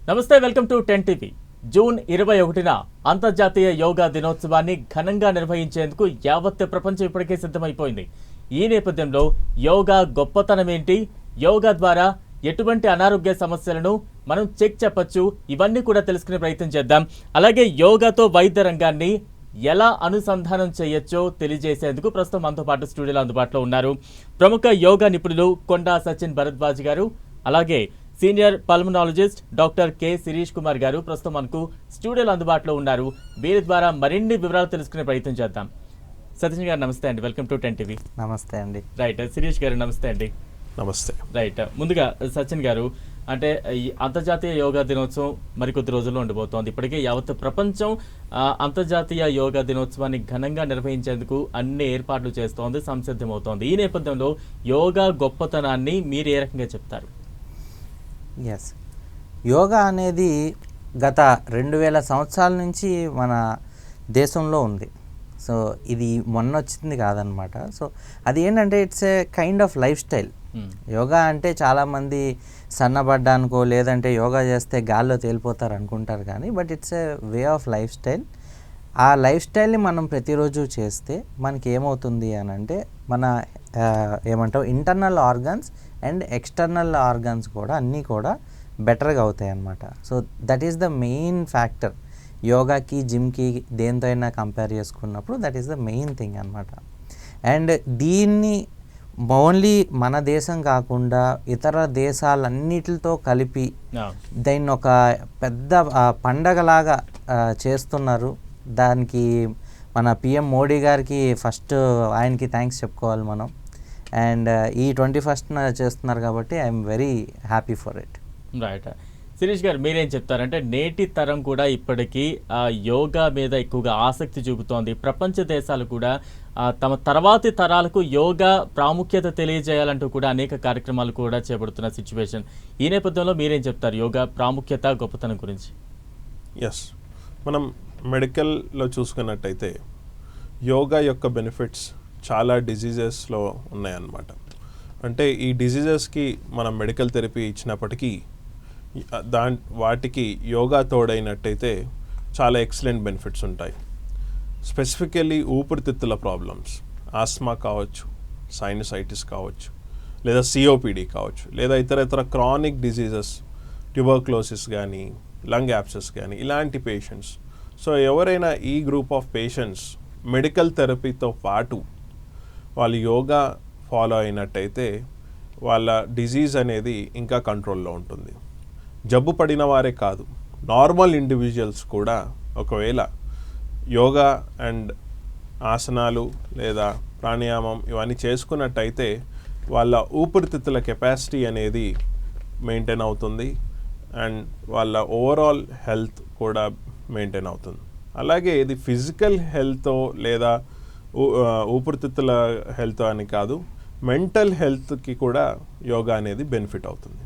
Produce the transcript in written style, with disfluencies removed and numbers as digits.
నమస్తే, welcome to 10 TV. June 21న అంతర్జాతీయ యోగా దినోత్సవాన్ని ఘనంగా నిర్వహించేందుకు యావత్ ప్రపంచం ఇప్పటికే సిద్ధమైపోయింది. ఈ నేపథ్యంలో యోగా గొప్పతనం ఏంటి, యోగా ద్వారా ఎటువంటి అనారోగ్య సమస్యలను మనం చెప్పొచ్చు, ఇవన్నీ కూడా తెలుసుకునే ప్రయత్నం చేద్దాం. అలాగే యోగాతో వైద్య రంగాన్ని ఎలా అనుసంధానం చేయొచ్చో తెలియజేసేందుకు ప్రస్తుతం మనతో పాటు స్టూడియోలో అందుబాటులో ఉన్నారు ప్రముఖ యోగా నిపుణులు కొండా సచిన్ భరద్వాజ్ గారు, అలాగే senior pulmonologist doctor K Shirish Kumar గారు ప్రస్తుతం మనకు స్టూడియోలో అందుబాటులో ఉన్నారు. వీరి ద్వారా మరిన్ని వివరాలు తెలుసుకునే ప్రయత్నం చేద్దాం. సచిన్ గారు నమస్తే అండి, వెల్కమ్ టు 10 టీవీ. నమస్తే అండి. రైట్, శిరీష్ గారు నమస్తే అండి. నమస్తే. రైట్, ముందుగా సచిన్ గారు, అంటే ఈ అంతర్జాతీయ యోగా దినోత్సవం మరికొద్ది రోజుల్లో ఉండబోతోంది. ఇప్పటికే యావత్ ప్రపంచం అంతర్జాతీయ యోగా దినోత్సవాన్ని ఘనంగా నిర్వహించేందుకు అన్ని ఏర్పాట్లు చేస్తోంది, సంసిద్ధమవుతోంది. ఈ నేపథ్యంలో యోగా గొప్పతనాన్ని మీరు ఏ రకంగా చెప్తారు? ఎస్, యోగా అనేది గత 2000 సంవత్సరాల నుంచి మన దేశంలో ఉంది. సో ఇది మొన్న వచ్చింది కాదనమాట. సో అది ఏంటంటే it's a kind of life style. Yoga అంటే చాలామంది సన్నబడ్డానికో లేదంటే యోగా చేస్తే గాల్లో తేలిపోతారు అనుకుంటారు, కానీ but it's a way of life style. ఆ లైఫ్ స్టైల్ని మనం ప్రతిరోజు చేస్తే మనకి ఏమవుతుంది అని అంటే మన ఏమంటావు internal organs and external organs కూడా అన్నీ కూడా బెటర్గా అవుతాయి అన్నమాట. So that is the main factor. యోగాకి జిమ్కి దేంతో అయినా కంపేర్ చేసుకున్నప్పుడు that is the main thing అన్నమాట. అండ్ దీన్ని ఓన్లీ మన దేశం కాకుండా ఇతర దేశాలన్నిటితో కలిపి దీన్ని ఒక పెద్ద పండగలాగా చేస్తున్నారు. దానికి మన పిఎం మోడీ గారికి ఫస్ట్ ఆయనకి థ్యాంక్స్ చెప్పుకోవాలి మనం. అండ్ ఈ 21st చేస్తున్నారు కాబట్టి I'm very happy for it. Right, Shirish గారు మీరేం చెప్తారంటే నేటి తరం కూడా ఇప్పటికీ యోగా మీద ఎక్కువగా ఆసక్తి చూపుతోంది. ప్రపంచ దేశాలు కూడా తమ తర్వాతి తరాలకు యోగా ప్రాముఖ్యత తెలియజేయాలంటూ కూడా అనేక కార్యక్రమాలు కూడా చేపడుతున్న సిచ్యువేషన్. ఈ నేపథ్యంలో మీరేం చెప్తారు యోగా ప్రాముఖ్యత గొప్పతనం గురించి? ఎస్, మనం మెడికల్లో చూసుకున్నట్టయితే యోగా యొక్క బెనిఫిట్స్ చాలా డిజీజెస్లో ఉన్నాయన్నమాట. అంటే ఈ డిజీజెస్కి మనం మెడికల్ థెరపీ ఇచ్చినప్పటికీ వాటికి యోగా తోడైనట్టయితే చాలా ఎక్సలెంట్ బెనిఫిట్స్ ఉంటాయి. స్పెసిఫికల్లీ ఊపిరితిత్తుల ప్రాబ్లమ్స్, ఆస్మా కావచ్చు, సైనసైటిస్ కావచ్చు, లేదా సిఓపిడి కావచ్చు, లేదా ఇతర క్రానిక్ డిజీజెస్, ట్యూబర్క్లోసిస్ కానీ లంగ్ యాబ్సెస్ కానీ ఇలాంటి పేషెంట్స్. సో ఎవరైనా ఈ గ్రూప్ ఆఫ్ పేషెంట్స్ మెడికల్ థెరపీతో పాటు వాళ్ళు యోగా ఫాలో అయినట్టయితే వాళ్ళ డిజీజ్ అనేది ఇంకా కంట్రోల్లో ఉంటుంది. జబ్బు పడిన వారే కాదు, నార్మల్ ఇండివిజువల్స్ కూడా ఒకవేళ యోగా అండ్ ఆసనాలు లేదా ప్రాణాయామం ఇవన్నీ చేసుకున్నట్టయితే వాళ్ళ ఊపిరితిత్తుల కెపాసిటీ అనేది మెయింటైన్ అవుతుంది అండ్ వాళ్ళ ఓవరాల్ హెల్త్ కూడా మెయింటైన్ అవుతుంది. అలాగే ఇది ఫిజికల్ హెల్త్ లేదా ఊపిరితిత్తుల హెల్త్ అని కాదు, మెంటల్ హెల్త్కి కూడా యోగా అనేది బెనిఫిట్ అవుతుంది.